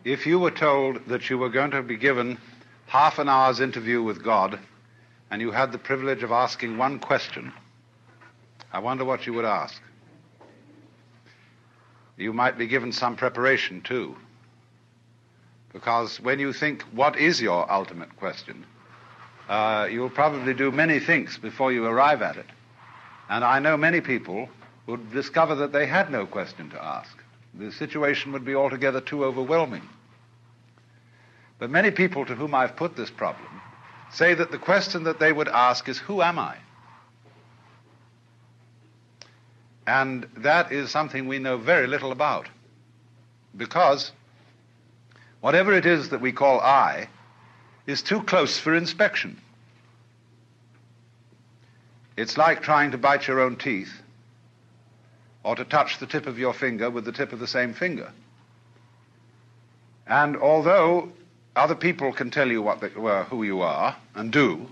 If you were told that you were going to be given half an hour's interview with God and you had the privilege of asking one question, I wonder what you would ask. You might be given some preparation too, because when you think, what is your ultimate question, you'll probably do many things before you arrive at it. And I know many people would discover that they had no question to ask. The situation would be altogether too overwhelming. But many people to whom I've put this problem say that the question that they would ask is, who am I? And that is something we know very little about, because whatever it is that we call I is too close for inspection. It's like trying to bite your own teeth or to touch the tip of your finger with the tip of the same finger. And although other people can tell you who you are and do,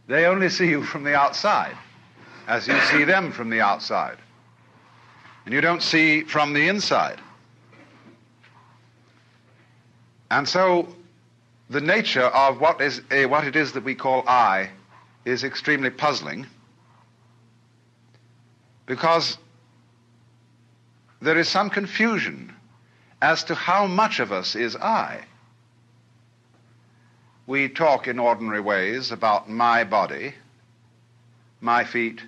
they only see you from the outside, as you see them from the outside. And you don't see from the inside. And so the nature of what it is that we call I is extremely puzzling, because there is some confusion as to how much of us is I. We talk in ordinary ways about my body, my feet,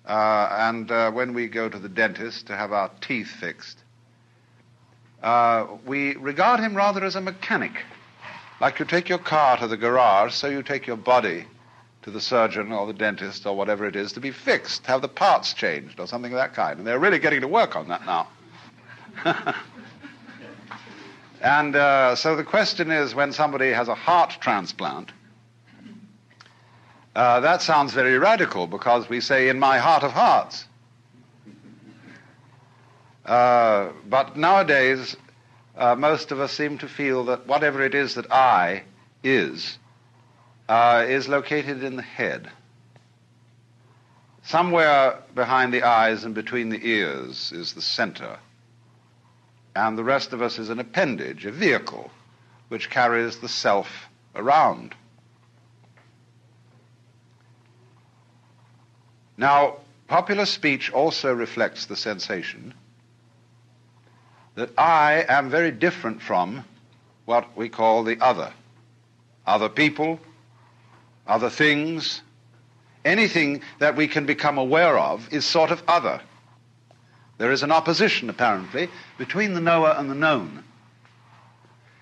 and when we go to the dentist to have our teeth fixed, we regard him rather as a mechanic. Like you take your car to the garage, so you take your body to the surgeon or the dentist or whatever it is to be fixed, have the parts changed or something of that kind. And they're really getting to work on that now. And so the question is, when somebody has a heart transplant, that sounds very radical, because we say, in my heart of hearts. But nowadays, most of us seem to feel that whatever it is that I is located in the head. Somewhere behind the eyes and between the ears is the center. And the rest of us is an appendage, a vehicle, which carries the self around. Now, popular speech also reflects the sensation that I am very different from what we call the other. Other people, other things, anything that we can become aware of is sort of other. There is an opposition, apparently, between the knower and the known.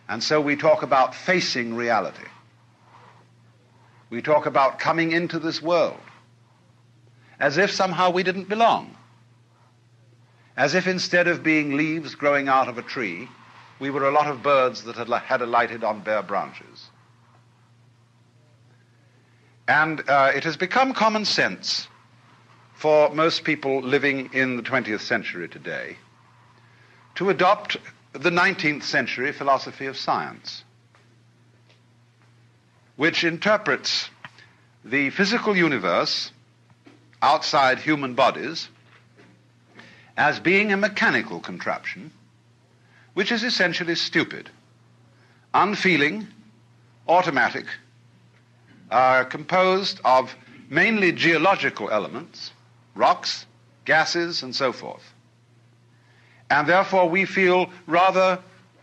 And so we talk about facing reality. We talk about coming into this world as if somehow we didn't belong. As if instead of being leaves growing out of a tree, we were a lot of birds that had alighted on bare branches. And it has become common sense for most people living in the 20th century today to adopt the 19th century philosophy of science, which interprets the physical universe outside human bodies as being a mechanical contraption, which is essentially stupid, unfeeling, automatic, composed of mainly geological elements, rocks, gases, and so forth. And therefore we feel rather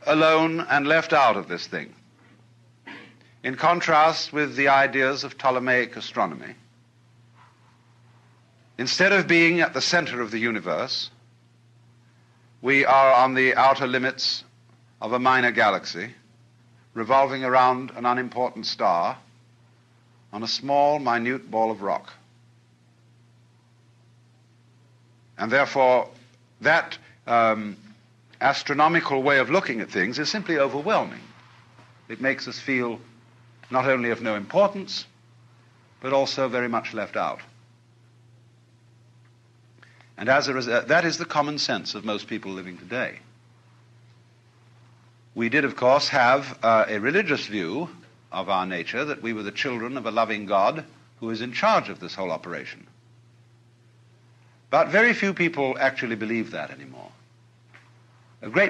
alone and left out of this thing, in contrast with the ideas of Ptolemaic astronomy. Instead of being at the center of the universe, we are on the outer limits of a minor galaxy, revolving around an unimportant star on a small, minute ball of rock. And therefore, that astronomical way of looking at things is simply overwhelming. It makes us feel not only of no importance, but also very much left out. And as a result, that is the common sense of most people living today. We did, of course, have a religious view of our nature, that we were the children of a loving God who is in charge of this whole operation. But very few people actually believe that anymore. A great